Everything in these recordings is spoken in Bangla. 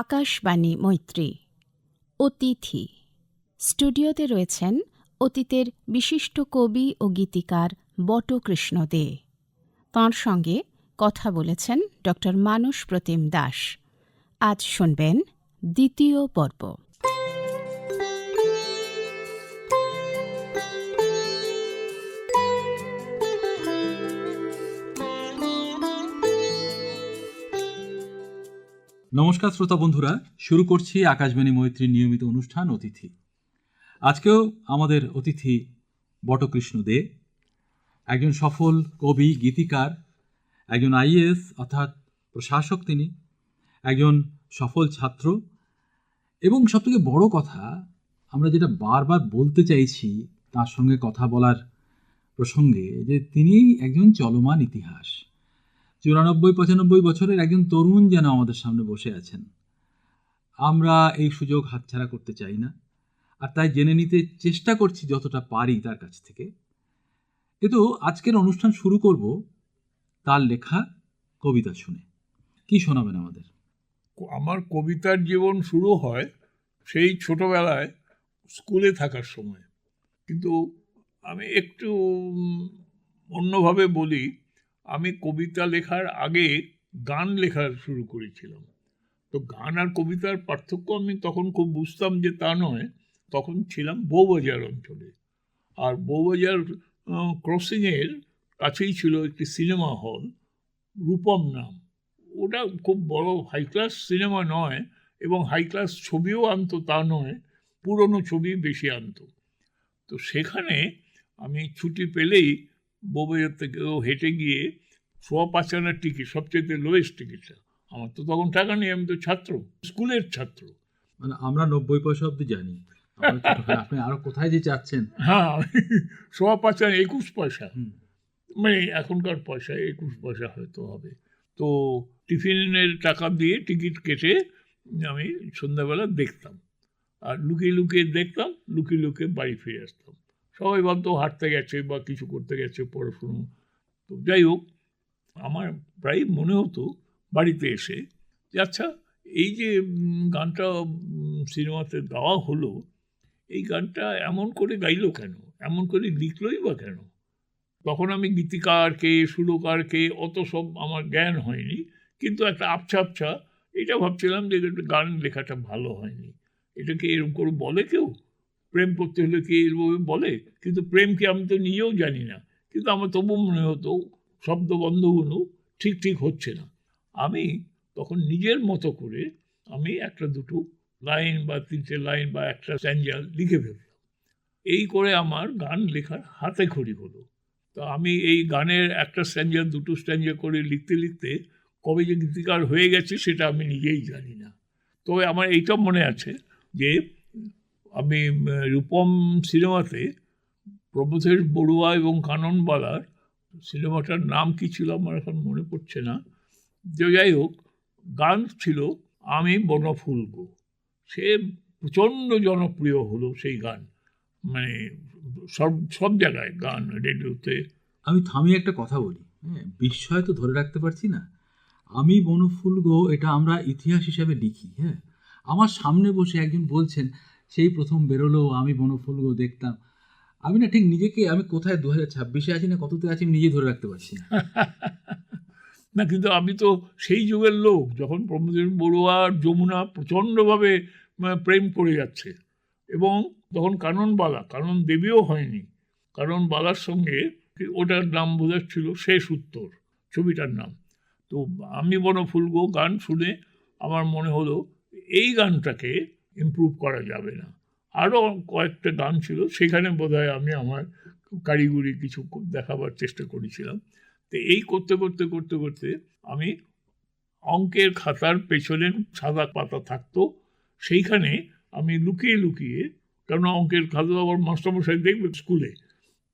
আকাশবাণী মৈত্রী। অতিথি স্টুডিওতে রয়েছেন অতীতের বিশিষ্ট কবি ও গীতিকার বটকৃষ্ণ দে। তাঁর সঙ্গে কথা বলেছেন ডক্টর মানস প্রতিম দাস। আজ শুনবেন দ্বিতীয় পর্ব। নমস্কার শ্রোতা বন্ধুরা, শুরু করছি আকাশবাণী মৈত্রীর নিয়মিত অনুষ্ঠান অতিথি। আজকেও আমাদের অতিথি বটকৃষ্ণ দে, একজন সফল কবি, গীতিকার, একজন আইএএস অর্থাৎ প্রশাসক, তিনি একজন সফল ছাত্র, এবং সবথেকে বড় কথা, আমরা যেটা বারবার বলতে চাইছি তার সঙ্গে কথা বলার প্রসঙ্গে, যে তিনি একজন চলমান ইতিহাস। 94-95 বছরের একজন তরুণ যেন আমাদের সামনে বসে আছেন। আমরা এই সুযোগ হাতছাড়া করতে চাই না, আর তাই জেনে নিতে চেষ্টা করছি যতটা পারি তার কাছ থেকে। কিন্তু আজকের অনুষ্ঠান শুরু করব তার লেখা কবিতা শুনে। কি শোনাবেন আমাদের? আমার কবিতার জীবন শুরু হয় সেই ছোটবেলায় স্কুলে থাকার সময়, কিন্তু আমি একটু অন্যভাবে বলি। আমি কবিতা লেখার আগে গান লেখা শুরু করেছিলাম। তো গান আর কবিতার পার্থক্য আমি তখন খুব বুঝতাম যে তা নয়। তখন ছিলাম বউবাজার অঞ্চলে, আর বউবাজার ক্রসিংয়ের কাছেই ছিল একটি সিনেমা হল, রূপম নাম। ওটা খুব বড় হাই ক্লাস সিনেমা নয়, এবং হাই ক্লাস ছবিও আনতো তা নয়, পুরনো ছবি বেশি আনতো। তো সেখানে আমি ছুটি পেলেই বউবাজার থেকেও হেঁটে গিয়ে 5.5 আনার টিকিট, সবচেয়ে লোয়েস্ট টিকিটটা, আমার তো তখন টাকা নেই, আমি তো ছাত্র, স্কুলের ছাত্র। মানে আমরা 90 পয়সা অব্দি জানি, আপনি আরো কোথায় যে যাচ্ছেন। হ্যাঁ, 5.5 আনা 21 পয়সা, মানে এখনকার পয়সা 21 পয়সা হয়তো হবে। তো টিফিনের টাকা দিয়ে টিকিট কেটে আমি সন্ধ্যাবেলা দেখতাম, আর লুকিয়ে লুকিয়ে দেখতাম, লুকিয়ে লুকিয়ে বাড়ি ফিরে আসতাম। সবাই ভাবতো হাঁটতে গেছে বা কিছু করতে গেছে, পড়াশুনো। তো যাই হোক, আমার প্রায় মনে হতো বাড়িতে এসে যে আচ্ছা, এই যে গানটা সিনেমাতে গাওয়া হলো, এই গানটা এমন করে গাইলো কেন, এমন করে লিখলই বা কেন? তখন আমি গীতিকার কে, সুরকার কে, অত সব আমার জ্ঞান হয়নি, কিন্তু একটা আবছা আবছা এটা ভাবছিলাম যে গান লেখাটা ভালো হয়নি। এটাকে এরকম করে বলে কেউ? প্রেম করতে হলে কি এরভাবে বলে? কিন্তু প্রেম কি, আমি তো নিজেও জানি না, কিন্তু আমার তবু মনে হতো শব্দবন্ধগুলো ঠিক ঠিক হচ্ছে না। আমি তখন নিজের মতো করে আমি একটা দুটো লাইন বা 3টে লাইন বা একটা স্ট্যাঞ্জা লিখে ফেলতাম। এই করে আমার গান লেখার হাতে খড়ি হলো। তো আমি এই গানের একটা স্ট্যাঞ্জা, দুটো স্ট্যাঞ্জা করে লিখতে লিখতে কবে যে গীতিকার হয়ে গেছে সেটা আমি নিজেই জানি না। তবে আমার এইটা মনে আছে যে আমি রূপম সিনেমাতে প্রবোধেশ বড়ুয়া এবং কাননবালার, সিনেমাটার নাম কি ছিল আমার এখন মনে পড়ছে না, যে যাই হোক, গান ছিল আমি বনফুল গো। সে প্রচণ্ড জনপ্রিয় হলো সেই গান, মানে সব সব জায়গায় গান, রেডিওতে। আমি থামিয়ে একটা কথা বলি, হ্যাঁ, বিস্ময় তো ধরে রাখতে পারছি না। আমি বনফুল গো, এটা আমরা ইতিহাস হিসাবে লিখি। হ্যাঁ, আমার সামনে বসে একজন বলছেন সেই প্রথম বেরোলো আমি বনফুল গো দেখতাম। আমি না ঠিক নিজেকে, আমি কোথায় 2026-এ আছি না কততে আছি নিজে ধরে রাখতে পারছি না। না, কিন্তু আমি তো সেই যুগের লোক যখন প্রমোদেশ বড়ুয়া আর যমুনা প্রচণ্ডভাবে প্রেম করে যাচ্ছে, এবং তখন কানন দেবীও হয়নি। কাননবালার সঙ্গে ওটার নাম বোঝাচ্ছিল শেষ উত্তর, ছবিটার নাম। তো আমি বনফুল গো গান শুনে আমার মনে হলো এই গানটাকে ইমপ্রুভ করা যাবে না। আরও কয়েকটা গান ছিল, সেখানে বোধহয় আমি আমার কারিগরি কিছু দেখাবার চেষ্টা করেছিলাম। তো এই করতে করতে করতে করতে আমি অঙ্কের খাতার পেছনে সাদা পাতা থাকতো, সেইখানে আমি লুকিয়ে লুকিয়ে, কারণ অঙ্কের খাতা আবার মাস্টারমশাই দেখবে স্কুলে,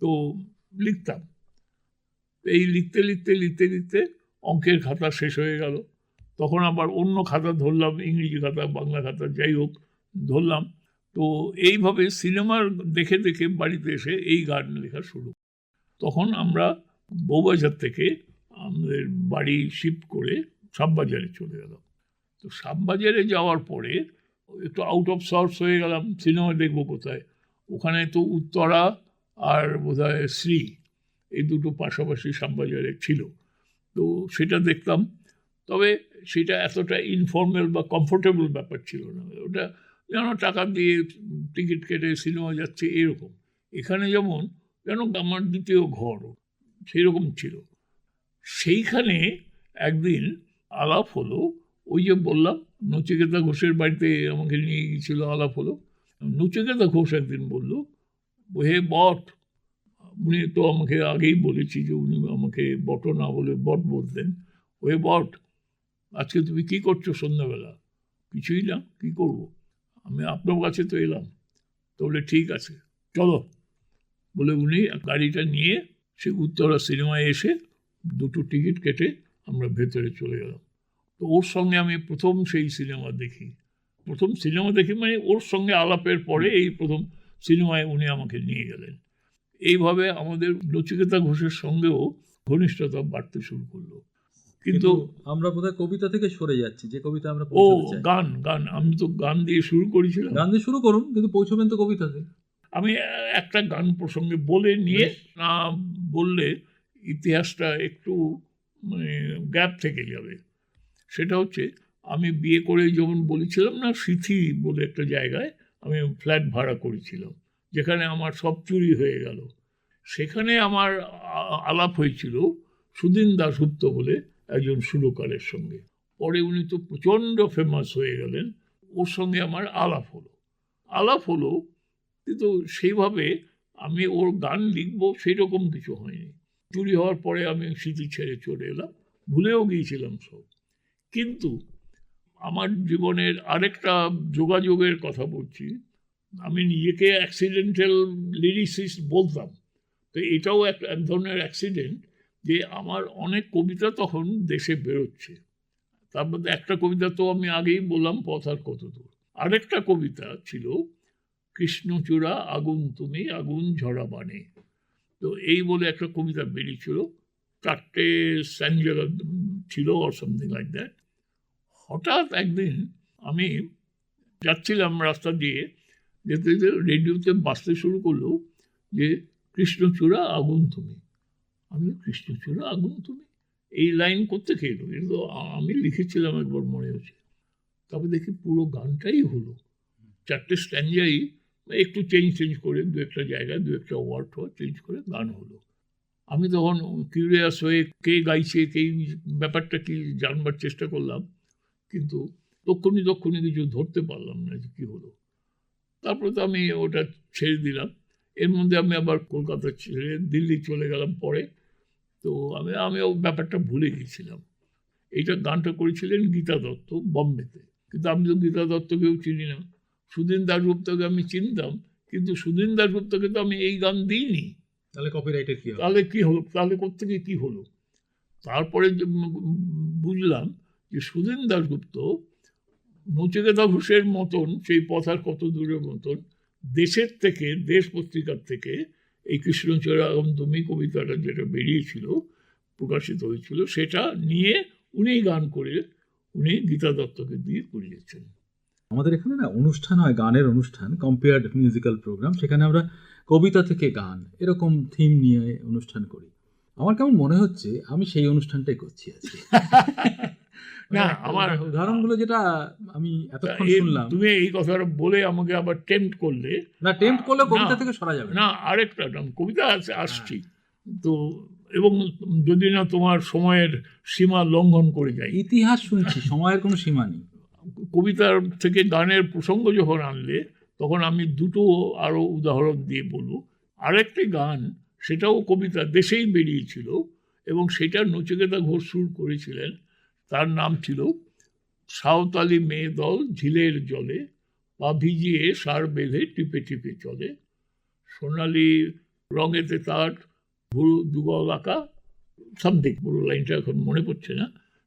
তো লিখতাম। এই লিখতে লিখতে লিখতে লিখতে অঙ্কের খাতা শেষ হয়ে গেল। তখন আবার অন্য খাতা ধরলাম, ইংরেজি খাতা, বাংলা খাতা, যাই হোক ধরলাম। তো এইভাবে সিনেমার দেখে দেখে বাড়িতে এসে এই গান লেখা শুরু। তখন আমরা বউবাজার থেকে আমাদের বাড়ি শিফট করে সাববাজারে চলে গেলাম। তো শ্যামবাজারে যাওয়ার পরে একটু আউট অফ সর্টস হয়ে গেলাম, সিনেমা দেখবো কোথায়। ওখানে তো উত্তরা আর বোধহয় শ্রী, এই দুটো পাশাপাশি শ্যামবাজারে ছিল, তো সেটা দেখতাম। তবে সেটা এতটা ইনফর্মাল বা কমফোর্টেবল ব্যাপার ছিল না, ওটা যেন টাকা দিয়ে টিকিট কেটে সিনেমা যাচ্ছে এরকম। এখানে যেমন যেন আমার দ্বিতীয় ঘর সেরকম ছিল। সেইখানে একদিন আলাপ হলো, ওই যে বললাম নচিকেতা ঘোষের বাড়িতে আমাকে নিয়ে গিয়েছিল, আলাপ হলো। নচিকেতা ঘোষ একদিন বলল, হে বট, উনি তো আমাকে আগেই বলেছি যে উনি আমাকে বট না বলে বট বলতেন, ওহে বট, আজকে তুমি কি করছো সন্ধ্যাবেলা? কিছুই না, কি করব, আমি আপনার কাছে তো এলাম। তো বলে ঠিক আছে চলো, বলে উনি গাড়িটা নিয়ে সে উত্তরা সিনেমায় এসে দুটো টিকিট কেটে আমরা ভেতরে চলে গেলাম। তো ওর সঙ্গে আমি প্রথম সেই সিনেমা দেখি, মানে ওর সঙ্গে আলাপের পরে এই প্রথম সিনেমায় উনি আমাকে নিয়ে গেলেন। এইভাবে আমাদের নচিকেতা ঘোষের সঙ্গেও ঘনিষ্ঠতা বাড়তে শুরু করলো। কিন্তু আমরা বোধহয় কবিতা থেকে সরে যাচ্ছি, যে কবিতা আমরা ও পৌঁছাতে চাই। গান আমি তো গান দিয়ে শুরু করেছিলাম। গান দিয়ে শুরু করুন, কিন্তু পৌঁছবেন তো কবিতাতে। আমি একটা গান প্রসঙ্গে বলে নিয়ে, বেশ। না বললে ইতিহাসটা একটু মানে গ্যাপ থেকে যাবে। সেটা হচ্ছে, আমি বিয়ে করে যেমন বলেছিলাম না, সিথি বলে একটা জায়গায় আমি ফ্ল্যাট ভাড়া করেছিলাম, যেখানে আমার সব চুরি হয়ে গেল। সেখানে আমার আলাপ হয়েছিল সুদিন দাশগুপ্ত বলে একজন সুরকারের সঙ্গে। পরে উনি তো প্রচণ্ড ফেমাস হয়ে গেলেন, ওর সঙ্গে আমার আলাপ হলো, কিন্তু সেইভাবে আমি ওর গান লিখবো সেই রকম কিছু হয়নি। চুরি হওয়ার পরে আমি স্মৃতি ছেড়ে চলে এলাম, ভুলেও গিয়েছিলাম সব। কিন্তু আমার জীবনের আরেকটা যোগাযোগের কথা বলছি, আমি নিজেকে অ্যাক্সিডেন্টাল লিরিসিস্ট বলতাম, তো এটাও এক ধরনের অ্যাক্সিডেন্ট যে আমার অনেক কবিতা তখন দেশে বেরোচ্ছে। তার মধ্যে একটা কবিতা তো আমি আগেই বললাম, পথ আর কত দূর। আরেকটা কবিতা ছিল কৃষ্ণচূড়া আগুন তুমি আগুন ঝরা বানে। তো এই বলে একটা কবিতা বেরিয়েছিল, 4টে স্ট্যাঞ্জা ছিল অর সামথিং লাইক দ্যাট। হঠাৎ একদিন আমি যাচ্ছিলাম রাস্তা দিয়ে, যেতে যেতে রেডিওতে বাজতে শুরু করলো যে কৃষ্ণচূড়া আগুন তুমি। আমি কৃষ্ণচূড়া আগুন তুমি, এই লাইন করতে খেলো, এটা তো আমি লিখেছিলাম একবার মনে হচ্ছে। তবে দেখি পুরো গানটাই হলো, 4টে স্ট্যাঞ্জাই একটু চেঞ্জ করে দু একটা জায়গায় দু একটা ওয়ার্ড চেঞ্জ করে গান হলো। আমি তখন কিউরিয়াস হয়ে কে গাইছে, কে ব্যাপারটা কি জানবার চেষ্টা করলাম, কিন্তু তক্ষণি কিছু ধরতে পারলাম না যে কী হলো। তারপরে তো আমি ওটা ছেড়ে দিলাম। এর মধ্যে আমি আবার কলকাতা ছেড়ে দিল্লি চলে গেলাম পরে। তো আমি ও ব্যাপারটা ভুলে গিয়েছিলাম। এইটা গানটা করেছিলেন গীতা দত্ত বম্বেতে, কিন্তু আমি তো গীতা দত্তকেও চিনি না। সুদিন দাশগুপ্তকে আমি চিনতাম, কিন্তু সুদিন দাশগুপ্তকে তো আমি এই গান দিইনি। তাহলে কপিরাইটের কি হবে? তাহলে কি হলো, তাহলে কোত্থেকে কি হলো? তারপরে বুঝলাম যে সুদিন দাশগুপ্ত নচিকেতা ঘোষের মতন, সেই পথ আর কত দূরের মতন, দেশের থেকে, দেশ পত্রিকার থেকে এই কৃষ্ণচূড়া আগুন তুমি কবিতাটা যেটা বেরিয়েছিল, প্রকাশিত হয়েছিল, সেটা নিয়ে উনি গান করে উনি গীতা দত্তকে দিয়ে করিয়েছেন। আমাদের এখানে না অনুষ্ঠান হয়, গানের অনুষ্ঠান, কম্পেয়ার্ড মিউজিক্যাল প্রোগ্রাম, সেখানে আমরা কবিতা থেকে গান এরকম থিম নিয়ে অনুষ্ঠান করি। আমার কেমন মনে হচ্ছে আমি সেই অনুষ্ঠানটাই করছি আজকে। না, আমার উদাহরণগুলো যেটা আমি এতক্ষণ শুনলাম, তুমি এই কথাটা বলে আমাকে আবার টেম্পট করলে। না টেম্পট করলে কবিতা থেকে সরা যাবে না, আরেকটা কবিতা আসছি তো, এবং যদি না তোমার সময়ের সীমা লঙ্ঘন করে যায়। ইতিহাস শুনছি, সময়ের কোনো সীমা নেই। কবিতার থেকে গানের প্রসঙ্গ যখন আনলে, তখন আমি দুটো আরও উদাহরণ দিয়ে বলবো। আরেকটি গান, সেটাও কবিতা দেশেই বেরিয়েছিল, এবং সেটা নচিকেতা ঘোষ সুর করেছিলেন। তার নাম ছিল সাঁওতালি মেয়ে দল ঝিলের জলে, পা ভিজিয়ে সার বেঁধে টিপে টিপে চলে, সোনালি রঙেতে তার ভুরু দুগল আঁকা, সামথিং, পুরো লাইনটা এখন মনে পড়ছে না,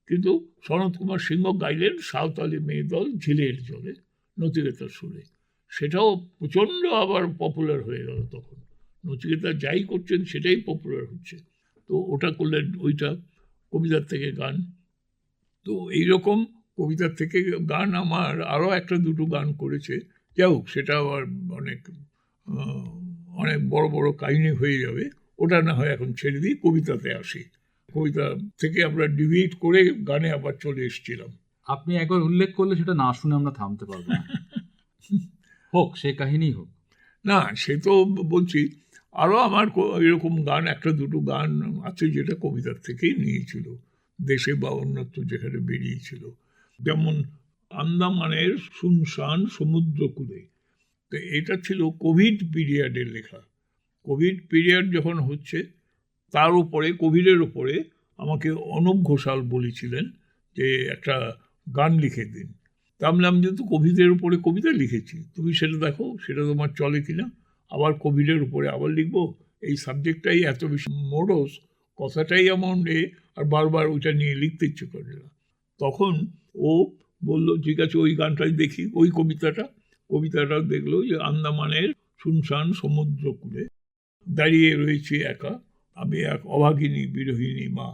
কিন্তু সনৎ কুমার সিংহ গাইলেন সাঁওতালি মেয়ে দল ঝিলের জলে নচিকেতার সুরে। সেটাও প্রচণ্ড আবার পপুলার হয়ে গেল তখন। নচিকেতা যাই করছেন সেটাই পপুলার হচ্ছে, তো ওটা করলেন, ওইটা কবিতার থেকে গান। তো এইরকম কবিতার থেকে গান আমার আরও একটা দুটো গান করেছে, যাই হোক সেটা আবার অনেক অনেক বড় বড় কাহিনী হয়ে যাবে, ওটা না হয় এখন ছেড়ে দিই, কবিতাতে আসি। কবিতা থেকে আমরা ডিভিয়েট করে গানে আবার চলে এসেছিলাম। আপনি একবার উল্লেখ করলে সেটা না শুনে আমরা থামতে পারবো না। হোক, সে কাহিনী হোক। না, সে তো বলছি আরও আমার এরকম গান একটা দুটো গান আছে যেটা কবিতার থেকেই নিয়েছিল, দেশে বা অন্যত্র যেখানে বেরিয়েছিল। যেমন আন্দামানের শুনশান সমুদ্রকূলে, তো এটা ছিল কোভিড পিরিয়ডের লেখা। কোভিড পিরিয়ড যখন হচ্ছে, তার উপরে কোভিডের উপরে আমাকে অনুপ ঘোষাল বলেছিলেন যে একটা গান লিখে দিন। তা আমি বললাম, যেহেতু কোভিডের উপরে কবিতা লিখেছি, তুমি সেটা দেখো সেটা তোমার চলে কিনা, আবার কোভিডের উপরে আবার লিখবো, এই সাবজেক্টটাই এত বেশি মোডস, কথাটাই এমন আর বারবার ওইটা নিয়ে লিখতে ইচ্ছে করে না। তখন ও বলল ঠিক আছে ওই গানটাই দেখি, ওই কবিতাটা দেখলো যে আন্দামানের শুনশান সমুদ্রকূলে দাঁড়িয়ে রয়েছে একা, আমি এক অভাগিনী বিরোহিনী মা।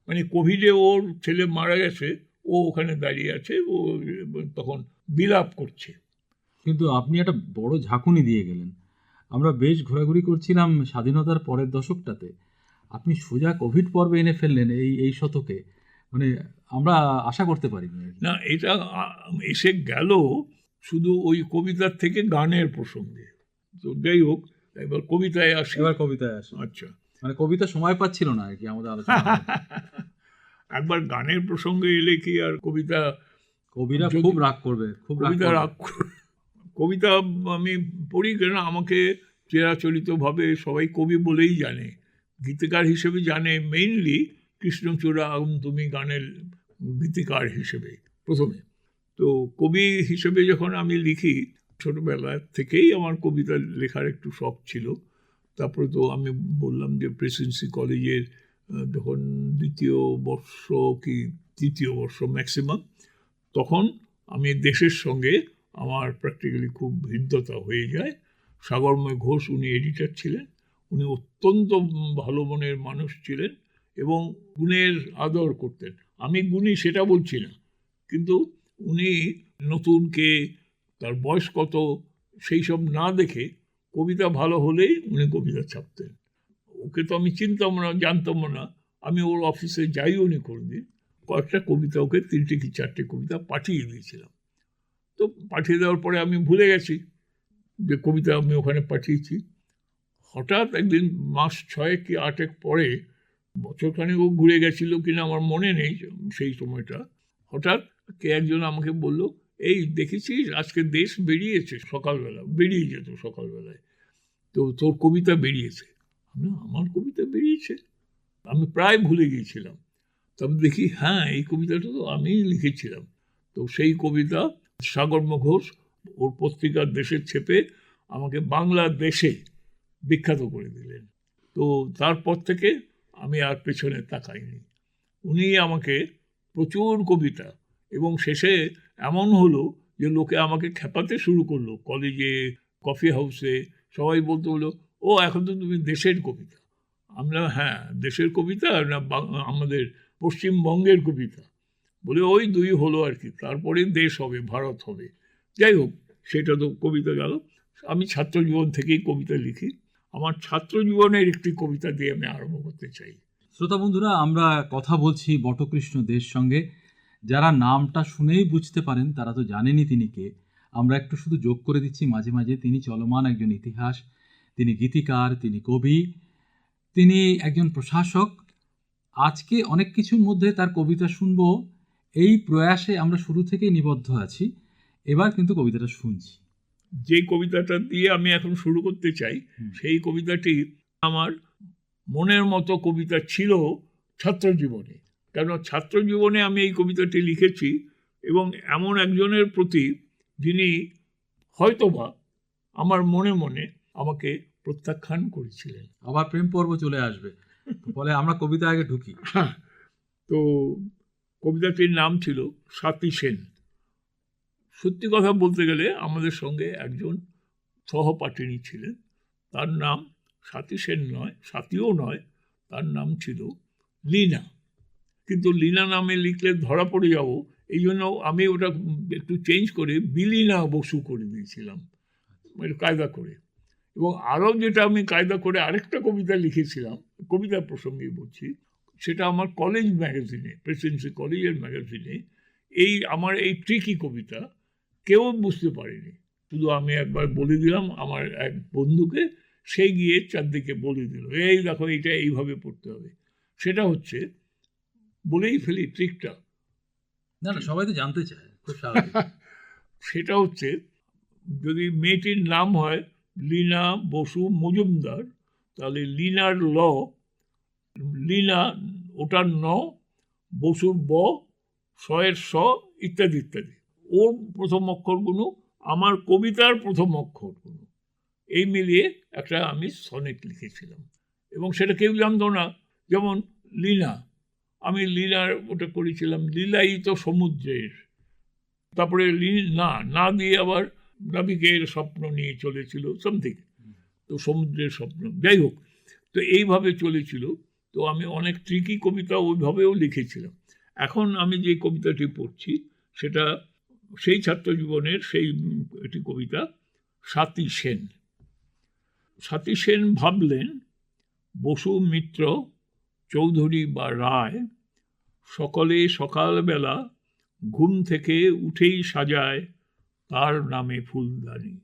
মানে কোভিডে ওর ছেলে মারা গেছে, ও ওখানে দাঁড়িয়ে আছে, ও তখন বিলাপ করছে। কিন্তু আপনি একটা বড় ঝাঁকুনি দিয়ে গেলেন। আমরা বেশ ঘোরাঘুরি করছিলাম স্বাধীনতার পরের দশকটাতে, আপনি সোজা কোভিড পর্বে এনে ফেললেন এই শতকে, মানে আমরা আশা করতে পারিনি। না, এটা এসে গেল শুধু ওই কবিতার থেকে গানের প্রসঙ্গে। তো যাই হোক, এবার কবিতায় আসি। এবার কবিতায় আসে। আচ্ছা, মানে কবিতা সময় পাচ্ছিল না আর কি আমাদের আলোচনা। একবার গানের প্রসঙ্গে এলে কি আর কবিতা, কবিরা খুব রাগ করবে, খুব রাগ। কবিতা আমি পড়ি কেন, আমাকে চিরাচরিতভাবে সবাই কবি বলেই জানে, গীতিকার হিসেবে জানে মেইনলি কৃষ্ণচূড়া তুমি গানের গীতিকার হিসেবে প্রথমে। তো কবি হিসেবে যখন আমি লিখি, ছোটোবেলা থেকেই আমার কবিতা লেখার একটু শখ ছিল। তারপরে তো আমি বললাম যে প্রেসিডেন্সি কলেজের যখন দ্বিতীয় বর্ষ কি তৃতীয় বর্ষ ম্যাক্সিমাম, তখন আমি দেশের সঙ্গে আমার প্র্যাকটিক্যালি খুব হৃদ্যতা হয়ে যায়। সাগরময় ঘোষ উনি এডিটর ছিলেন, উনি অত্যন্ত ভালো মনের মানুষ ছিলেন এবং গুণের আদর করতেন। আমি গুণী সেটা বলছি না, কিন্তু উনি নতুনকে তার বয়স কত সেই সব না দেখে কবিতা ভালো হলেই উনি কবিতা ছাপতেন। ওকে তো আমি চিনতাম না, জানতাম না, আমি ওর অফিসে যাই উনি কোনোদিন, কয়েকটা কবিতা ওকে 3টে কি 4টে কবিতা পাঠিয়ে দিয়েছিলাম। তো পাঠিয়ে দেওয়ার পরে আমি ভুলে গেছি যে কবিতা আমি ওখানে পাঠিয়েছি। হঠাৎ একদিন মাস 6 কি 8 পরে, বছরখানেক ও ঘুরে গেছিল কিনা আমার মনে নেই সেই সময়টা, হঠাৎ কে একজন আমাকে বলল, এই দেখেছিস আজকে দেশ বেরিয়েছে সকালবেলা, বেরিয়ে যেত সকালবেলায়, তো তোর কবিতা বেরিয়েছে। আমার কবিতা বেরিয়েছে? আমি প্রায় ভুলে গিয়েছিলাম। তবে দেখি হ্যাঁ, এই কবিতাটা তো আমিই লিখেছিলাম। তো সেই কবিতা সাগরময় ঘোষ ওর পত্রিকার দেশের ছেপে আমাকে বাংলাদেশে বিখ্যাত করে দিলেন। তো তারপর থেকে আমি আর পেছনে তাকাইনি। উনি আমাকে প্রচুর কবিতা, এবং শেষে এমন হলো যে লোকে আমাকে খেপাতে শুরু করলো, কলেজে, কফি হাউসে সবাই বলতে হলো, ও এখন তো তুমি দেশের কবিতা। আমরা হ্যাঁ, দেশের কবিতা না আমাদের পশ্চিমবঙ্গের কবিতা, বলে ওই দুই হলো আর কি, তারপরে দেশ হবে, ভারত হবে। যাই হোক, সেটা তো কবিতা গেল। আমি ছাত্র জীবন থেকেই কবিতা লিখি। আমার ছাত্র জীবনের একটি কবিতা দিয়ে আমি আরম্ভ করতে চাই। শ্রোতা বন্ধুরা, আমরা কথা বলছি বটকৃষ্ণ দে'র সঙ্গে। যারা নামটা শুনেই বুঝতে পারেন তারা তো জানেনই তিনি কে। আমরা একটু শুধু যোগ করে দিচ্ছি মাঝে মাঝে, তিনি চলমান একজন ইতিহাস, তিনি গীতিকার, তিনি কবি, তিনি একজন প্রশাসক। আজকে অনেক কিছুর মধ্যে তার কবিতা শুনবো, এই প্রয়াসে আমরা শুরু থেকেই নিবদ্ধ আছি। এবার কিন্তু কবিতাটা শুনছি। যে কবিতাটা দিয়ে আমি এখন শুরু করতে চাই, সেই কবিতাটি আমার মনের মতো কবিতা ছিল ছাত্র জীবনে। কেন ছাত্র জীবনে আমি এই কবিতাটি লিখেছি, এবং এমন একজনের প্রতি যিনি হয়তোবা আমার মনে মনে আমাকে প্রত্যাখ্যান করেছিলেন। আবার প্রেম পর্ব চলে আসবে, ফলে আমরা কবিতা আগে ঢুকি। তো কবিতাটির নাম ছিল স্বাতী সেন। সত্যি কথা বলতে গেলে আমাদের সঙ্গে একজন সহপাঠিনী ছিলেন, তার নাম স্বাতী সেন নয়, স্বাতীও নয়, তার নাম ছিল লীনা। কিন্তু লীনা নামে লিখলে ধরা পড়ে যাব, এই জন্য আমি ওটা একটু চেঞ্জ করে বিলীনা বসু করে দিয়েছিলাম, মানে কায়দা করে। এবং আরও যেটা আমি কায়দা করে আরেকটা কবিতা লিখেছিলাম, কবিতার প্রসঙ্গে বলছি, সেটা আমার কলেজ ম্যাগাজিনে, প্রেসিডেন্সি কলেজের ম্যাগাজিনে, আমার এই ট্রিকি কবিতা কেউ বুঝতে পারেনি, শুধু আমি একবার বলে দিলাম আমার এক বন্ধুকে, সে গিয়ে চারদিকে বলে দিল, এই দেখো এইটা এইভাবে পড়তে হবে। সেটা হচ্ছে, বলেই ফেলি ট্রিকটা, না না, সবাই তো জানতে চায়, খুব স্বাভাবিক। সেটা হচ্ছে, যদি মেয়েটির নাম হয় লীনা বসু মজুমদার, তাহলে লীনার ল, লীনা ওটার ন, বসুর ব, শয়ের স, ইত্যাদি ইত্যাদি। ওর প্রথম অক্ষরগুলো, আমার কবিতার প্রথম অক্ষরগুলো, এই মিলিয়ে একটা আমি সনেট লিখেছিলাম। এবং সেটা কেউ জানতো না। যেমন লীনা, আমি লীলার ওটা করেছিলাম লীলায়িত সমুদ্রের, তারপরে না দিয়ে আবার নাবিকের স্বপ্ন নিয়ে চলেছিল সামথিং, তো সমুদ্রের স্বপ্ন, যাই হোক, তো এইভাবে চলেছিল। তো আমি অনেক ট্রিকি কবিতা ওইভাবেও লিখেছিলাম। এখন আমি যে কবিতাটি পড়ছি সেটা সেই ছাত্র জীবনের সেই একটি কবিতা, স্বাতী সেন। স্বাতী সেন ভাবলেন, বসু মিত্র চৌধুরী বা রায় সকলে সকালবেলা ঘুম থেকে উঠেই সাজায় তার নামে ফুলদানি।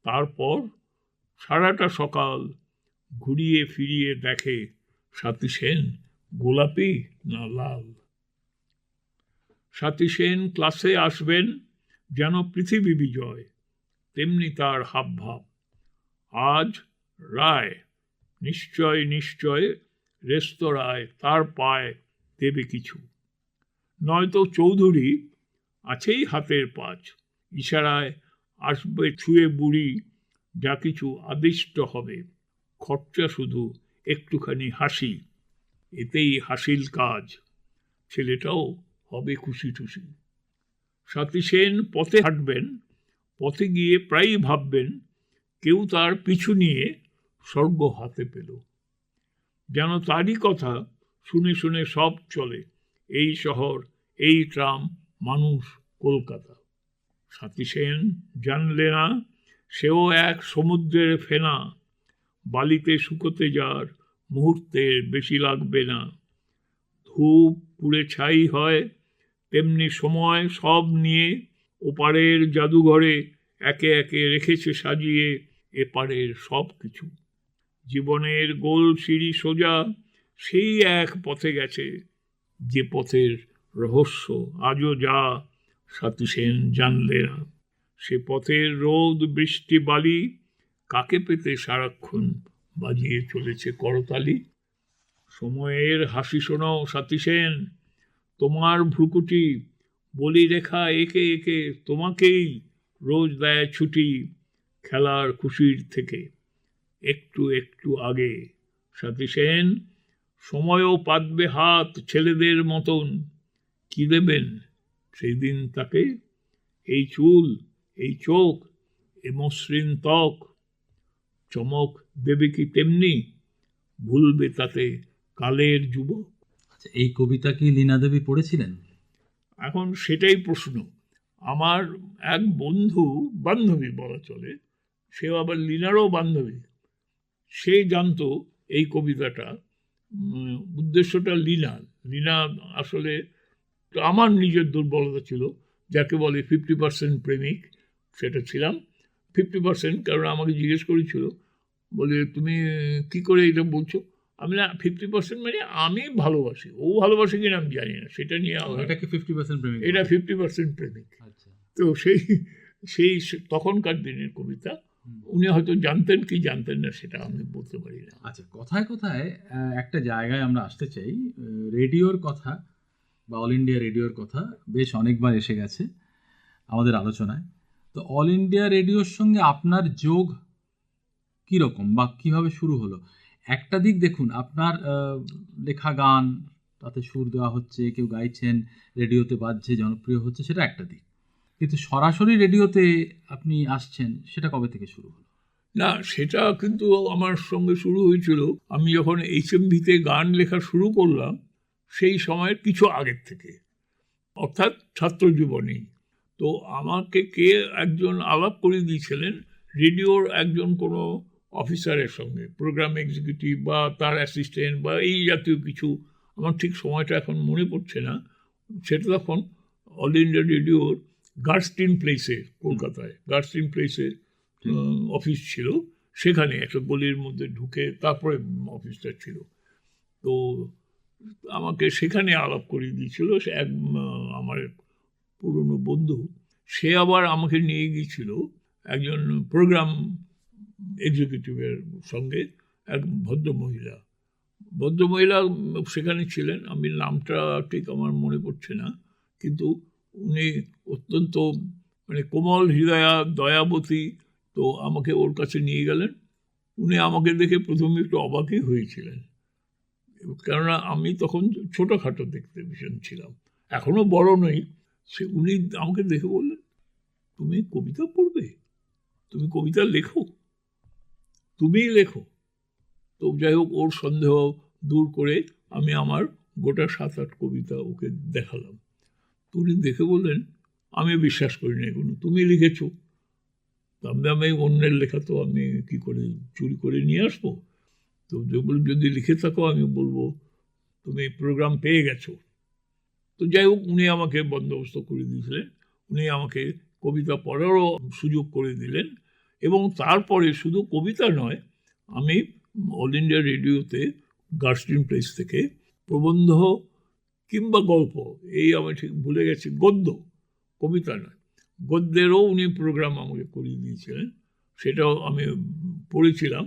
তারপর সারাটা সকাল ঘুরিয়ে ফিরিয়ে দেখে স্বাতী সেন গোলাপি না লাল। স্বাতী সেন ক্লাসে আসবেন যেন পৃথিবী বিজয়, তেমনি তার হাবভাব। আজ রায় নিশ্চয় নিশ্চয় রেস্তোরাঁয় তার পায় দেবে কিছু, নয়তো চৌধুরী আছেই হাতের পাঁচ, ইশারায় আসবে ছুঁয়ে বুড়ি, যা কিছু আদিষ্ট হবে, খরচা শুধু একটুখানি হাসি, এতেই হাসিল কাজ, ছেলেটাও হবে খুশি টুসি। স্বাতী সেন পথে হাঁটবেন, পথে গিয়ে প্রায়ই ভাববেন কেউ তার পিছু নিয়ে স্বর্গ হাতে পেল, যেন তারই কথা শুনে শুনে সব চলে, এই শহর, এই ট্রাম, মানুষ কলকাতা। স্বাতী সেন জানলে না সেও এক সমুদ্রের ফেনা, বালিতে শুকোতে যার মুহূর্তের বেশি লাগবে না। ধূপ পুড়ে ছাই হয়, তেমনি সময় সব নিয়ে ওপারের জাদুঘরে একে একে রেখেছে সাজিয়ে এপারের সব কিছু। জীবনের গোল সিঁড়ি সোজা সেই এক পথে গেছে, যে পথের রহস্য আজও যা স্বাতী সেন জানলে না। সে পথের রোদ বৃষ্টি বালি কাকে পেতে সারাক্ষণ বাজিয়ে চলেছে করতালি। সময়ের হাসি শোনো স্বাতী সেন, তোমার ভ্রুকুটি বলি রেখা একে একে তোমাকেই রোজ দেয় ছুটি, খেলার খুশির থেকে একটু একটু আগে। স্বাতী সেন সময়ও পাতবে হাত ছেলেদের মতন, কি দেবেন সেই দিন তাকে, এই চুল, এই চোখ, এ মসৃণ ত্বক, চমক দেবে কি তেমনি, ভুলবে তাতে কালের যুবক। আচ্ছা, এই কবিতা কি লীনা দেবী পড়েছিলেন? এখন সেটাই প্রশ্ন। আমার এক বন্ধু, বান্ধবী বলা চলে, সেও আবার লীনারও বান্ধবী, সে জানতো এই কবিতাটা, উদ্দেশ্যটা লীনা আসলে আমার নিজের দুর্বলতা ছিল, যাকে বলে 50% প্রেমিক, সেটা ছিলাম 50%। কারণ আমাকে জিজ্ঞেস করেছিল, বলে তুমি কি করে এটা বলছো, আমি না 50% মানে আমি ভালোবাসি, ও ভালোবাসে কিনা আমি জানি না, সেটা নিয়ে এটা কি 50% প্রেমিক? এটা 50% প্রেমিক। আচ্ছা, তো সেই তখনকার দিনের কবিতা, উনি হয়তো জানতেন কি জানতেন না সেটা আমি বলতে পারি না। আচ্ছা, কথায় কথায় একটা জায়গায় আমরা আসতে চাই, রেডিওর কথা বা অল ইন্ডিয়া রেডিওর কথা বেশ অনেকবার এসে গেছে আমাদের আলোচনায়। তো অল ইন্ডিয়া রেডিওর সঙ্গে আপনার যোগ কীরকম বা কীভাবে শুরু হলো? একটা দিক দেখুন, আপনার লেখা গান, তাতে সুর দেওয়া হচ্ছে, কেউ গাইছেন, রেডিওতে বাজছে, জনপ্রিয় হচ্ছে, সেটা একটা দিক। কিন্তু সরাসরি রেডিওতে আপনি আসছেন, সেটা কবে থেকে শুরু হলো? না, সেটা কিন্তু আমার সঙ্গে শুরু হয়েছিল আমি যখন HMV-তে গান লেখা শুরু করলাম, সেই সময়ের কিছু আগের থেকে। অর্থাৎ ছাত্র জীবনেই। তো আমাকে কে একজন আলাপ করে দিয়েছিলেন রেডিওর একজন কোনো অফিসারের সঙ্গে, প্রোগ্রাম এক্সিকিউটিভ বা তার অ্যাসিস্ট্যান্ট বা এই জাতীয় কিছু, আমার ঠিক সময়টা এখন মনে পড়ছে না। সেটা তখন অল ইন্ডিয়া রেডিওর গার্স্টিন প্লেসে, কলকাতায় গার্স্টিন প্লেসে অফিস ছিল, সেখানে একটা গলির মধ্যে ঢুকে তারপরে অফিসটা ছিল। তো আমাকে সেখানে আলাপ করিয়ে দিয়েছিল সে এক আমার পুরনো বন্ধু। সে আবার আমাকে নিয়ে গিয়েছিল একজন প্রোগ্রাম এক্সিকিউটিভের সঙ্গে, এক ভদ্রমহিলা সেখানে ছিলেন। আমি নামটা ঠিক আমার মনে পড়ছে না, কিন্তু উনি অত্যন্ত মানে কোমল হৃদয়া, দয়াবতী। তো আমাকে ওর কাছে নিয়ে গেলেন। উনি আমাকে দেখে প্রথমে একটু অবাকই হয়েছিলেন, কেননা আমি তখন ছোটোখাটো দেখতে ভীষণ ছিলাম, এখনও বড় নই। উনি আমাকে দেখে বললেন, তুমি কবিতা পড়বে, তুমি কবিতা লেখো, তুমিই লেখো। তো যাই হোক, ওর সন্দেহ দূর করে আমি আমার গোটা 7-8 কবিতা ওকে দেখালাম। তো উনি দেখে বললেন, আমি বিশ্বাস করি না এগুলো, তুমি লিখেছ। আমি অন্যের লেখা তো আমি কি করে চুরি করে নিয়ে আসবো? তো যদি লিখে থাকো আমি বলবো তুমি প্রোগ্রাম পেয়ে গেছো। তো যাই হোক, উনি আমাকে বন্দোবস্ত করে দিয়েছিলেন, উনি আমাকে কবিতা পড়ারও সুযোগ করে দিলেন। এবং তারপরে শুধু কবিতা নয়, আমি অল ইন্ডিয়া রেডিওতে গার্স্টিন প্লেস থেকে প্রবন্ধ কিংবা গল্প, এই আমি ঠিক ভুলে গেছি, গদ্য, কবিতা নয়, গদ্যেরও উনি প্রোগ্রাম আমাকে করিয়ে দিয়েছিলেন, সেটাও আমি পড়েছিলাম।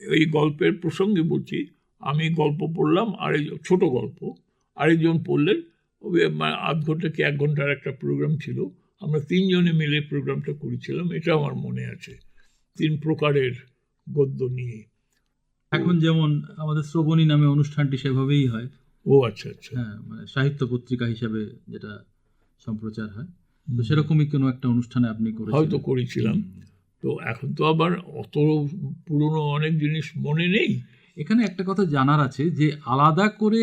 এই গল্পের প্রসঙ্গে বলছি, আমি গল্প পড়লাম, ছোট গল্প, আরেকজন পড়লেন, আধ ঘন্টা কি 1 ঘন্টার একটা প্রোগ্রাম ছিল, আমরা 3 জনে মিলে প্রোগ্রামটা করেছিলাম, এটা আমার মনে আছে, 3 প্রকারের গদ্য নিয়ে। এখন যেমন আমাদের শ্রবণী নামে অনুষ্ঠানটি সেভাবেই হয়। ও আচ্ছা আচ্ছা, হ্যাঁ, মানে সাহিত্য পত্রিকা হিসেবে যেটা সম্প্রচার হয়, তো সেরকমই কোনো একটা অনুষ্ঠানে আপনি হয়তো করেছিলাম। তো এখন তো আবার অত পুরনো অনেক জিনিস মনে নেই। এখানে একটা কথা জানার আছে যে আলাদা করে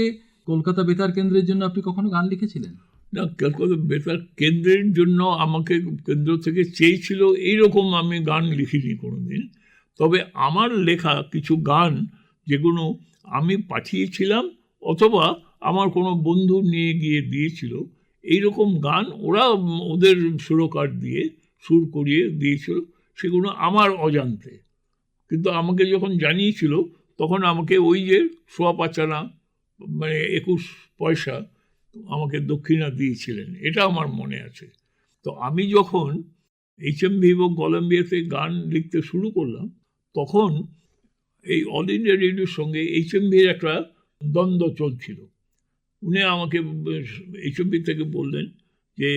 কলকাতা বেতার কেন্দ্রের জন্য আপনি কখনো গান লিখেছিলেন? না, কলকাতা বেতার কেন্দ্রের জন্য আমাকে কেন্দ্র থেকে চেয়েছিল এইরকম আমি গান লিখিনি কোনোদিন। তবে আমার লেখা কিছু গান যেগুলো আমি পাঠিয়েছিলাম অথবা আমার কোনো বন্ধু নিয়ে গিয়ে দিয়েছিল, এইরকম গান ওরা ওদের সুরকার দিয়ে সুর করিয়ে দিয়েছিল, সেগুলো আমার অজান্তে। কিন্তু আমাকে যখন জানিয়েছিল তখন আমাকে ওই যে 5.25 আনা মানে 21 পয়সা আমাকে দক্ষিণা দিয়েছিলেন, এটা আমার মনে আছে। তো আমি যখন HMV এবং কলম্বিয়াতে গান লিখতে শুরু করলাম, তখন এই অল ইন্ডিয়া রেডিওর সঙ্গে HMVর একটা দ্বন্দ্ব চলছিল। উনি আমাকে HMV থেকে বললেন যে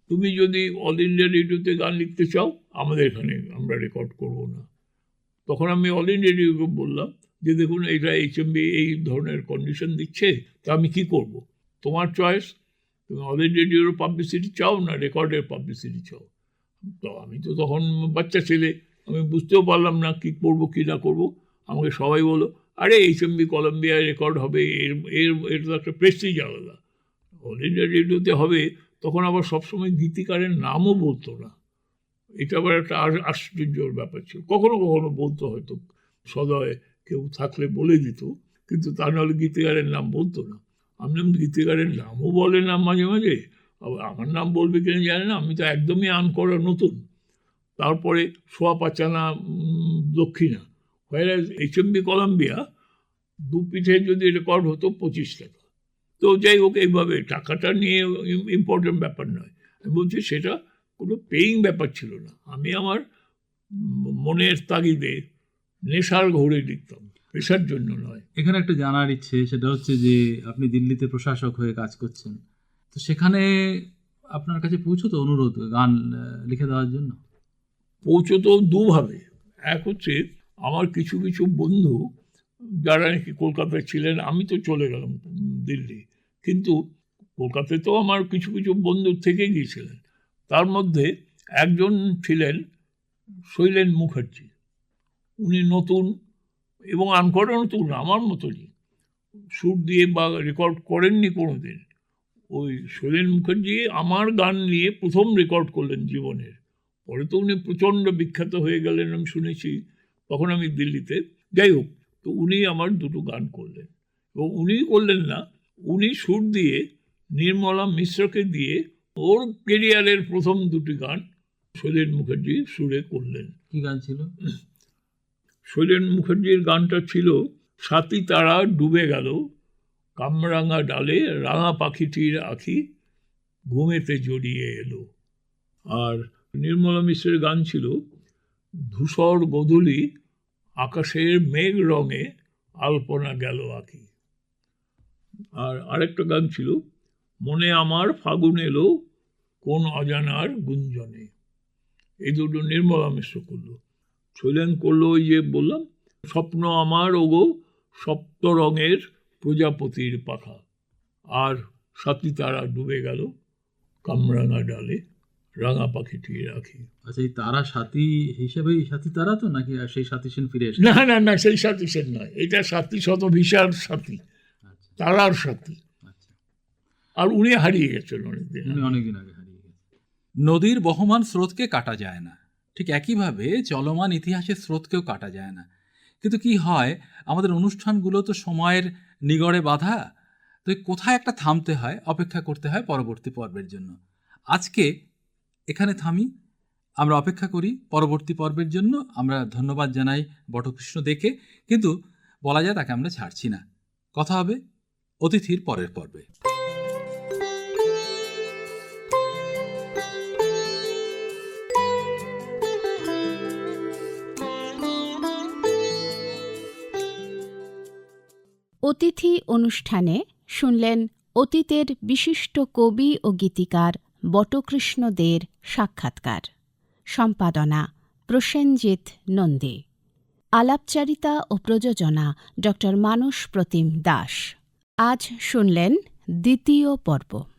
তুমি যদি অল ইন্ডিয়া রেডিওতে গান লিখতে চাও, আমাদের এখানে আমরা রেকর্ড করব না। তখন আমি অল ইন্ডিয়া রেডিওকে বললাম যে দেখুন, এটা HMV এই ধরনের কন্ডিশন দিচ্ছে, তা আমি কি করব? তোমার চয়েস, তুমি অল ইন্ডিয়া রেডিওর পাবলিসিটি চাও না রেকর্ডের পাবলিসিটি চাও। তো আমি তো তখন বাচ্চা ছেলে, আমি বুঝতেও পারলাম না কি করব কি না করব। আমাকে সবাই বললো, আরে HMV কলম্বিয়ায় রেকর্ড হবে, এর তো একটা প্রেস্টিজ আলাদা, অল ইন্ডিয়া রেডিওতে হবে। তখন আবার সবসময় গীতিকারের নামও বলতো না, এটা আবার একটা আশ্চর্যর ব্যাপার ছিল। কখনো কখনো বলতো, হয়তো সদয় কেউ থাকলে বলে দিত, কিন্তু তা নাহলে গীতিকারের নাম বলতো না। আমি গীতিকারের নামও বলে না মাঝে মাঝে, আবার আমার নাম বলবে কিনা জানে না, আমি তো একদমই আনকরা নতুন। তারপরে 5.25 আনা দক্ষিণা, হোয়ারাজ HMV কলম্বিয়া 2 পিঠে যদি রেকর্ড হতো 25 টাকা। তো যাই হোক, এইভাবে টাকাটা নিয়ে ইম্পর্টেন্ট ব্যাপার নয়। আমি বলছি সেটা কোনো পেইং ব্যাপার ছিল না, আমি আমার মনের তাগিদে নেশার ঘোরে লিখতাম, পেশার জন্য নয়। এখানে একটা জানার ইচ্ছে, সেটা হচ্ছে যে আপনি দিল্লিতে প্রশাসক হয়ে কাজ করছেন, তো সেখানে আপনার কাছে পৌঁছতো অনুরোধ গান লিখে দেওয়ার জন্য? পৌঁছতো দুভাবে। এক হচ্ছে আমার কিছু কিছু বন্ধু যারা নাকি কলকাতায় ছিলেন, আমি তো চলে গেলাম দিল্লি, কিন্তু কলকাতায় তো আমার কিছু কিছু বন্ধু থেকে গিয়েছিলেন। তার মধ্যে একজন ছিলেন শৈলেন মুখার্জি। উনি নতুন এবং আনকরা নতুন, আমার মতনই, সুর দিয়ে বা রেকর্ড করেননি কোনো দিন। ওই শৈলেন মুখার্জি আমার গান নিয়ে প্রথম রেকর্ড করলেন জীবনের। পরে তো উনি প্রচণ্ড বিখ্যাত হয়ে গেলেন আমি শুনেছি, তখন আমি দিল্লিতে। যাই হোক, তো উনি আমার দুটো গান করলেন, এবং উনি করলেন না, উনি সুর দিয়ে নির্মলা মিশ্রকে দিয়ে ওর কেরিয়ারের প্রথম দুটি গান শৈলেন মুখার্জি সুরে করলেন। কি গান ছিল? শৈলেন মুখার্জির গানটা ছিল সাতি তারা ডুবে গেল, কামরাঙা ডালে রাঙা পাখিটির আখি ঘুমেতে জড়িয়ে এলো। আর নির্মলা মিশ্রের গান ছিল ধূসর গোধূলি আকাশের মেঘ রঙে আলপনা গেল আঁকি। আর আরেকটা গান ছিল মনে আমার ফাগুন এলো কোন অজানার গুঞ্জনে। এই দুটো নির্মলা মিশ্র করলো। শৈলেন করলো ওই যে বললাম, স্বপ্ন আমার ওগো সপ্ত রঙের প্রজাপতির পাখা, আর সাতি তারা ডুবে গেল কামরাঙা ডালে রাঙা পাখিটি রাখি। আচ্ছা, এই তারা সাথী হিসেবেই সাথী তারা তো, নাকি আর সেই সাথী সেন ফিরে এসে? না না না, সেই সাথী সেন নয়, এটা সাথী শতভিসার সাথী, আচ্ছা তারার সাথী। আচ্ছা, আর উনি হারিয়ে গেছেন অনেকদিন। উনি অনেকদিন আগে হারিয়ে গেছে। নদীর বহমান স্রোতকে কাটা যায় না, ঠিক একইভাবে চলমান ইতিহাসের স্রোতকেও কাটা যায় না। কিন্তু কি হয়, আমাদের অনুষ্ঠানগুলো তো সময়ের নিগড়ে বাঁধা, তো কোথায় একটা থামতে হয়, অপেক্ষা করতে হয় পরবর্তী পর্বের জন্য। আজকে এখানে থামি, আমরা অপেক্ষা করি পরবর্তী পর্বের জন্য। আমরা ধন্যবাদ জানাই বটকৃষ্ণ দেকে, কিন্তু বলা যায় তাকে আমরা ছাড়ছি না। কথা হবে অতিথির পরের পর্বে। অতিথি অনুষ্ঠানে শুনলেন অতীতের বিশিষ্ট কবি ও গীতিকার বটকৃষ্ণ দের সাক্ষাৎকার। সম্পাদনা প্রসেনজিৎ নন্দী। আলাপচারিতা ও প্রযোজনা ড. মানস প্রতিম দাস। আজ শুনলেন দ্বিতীয় পর্ব।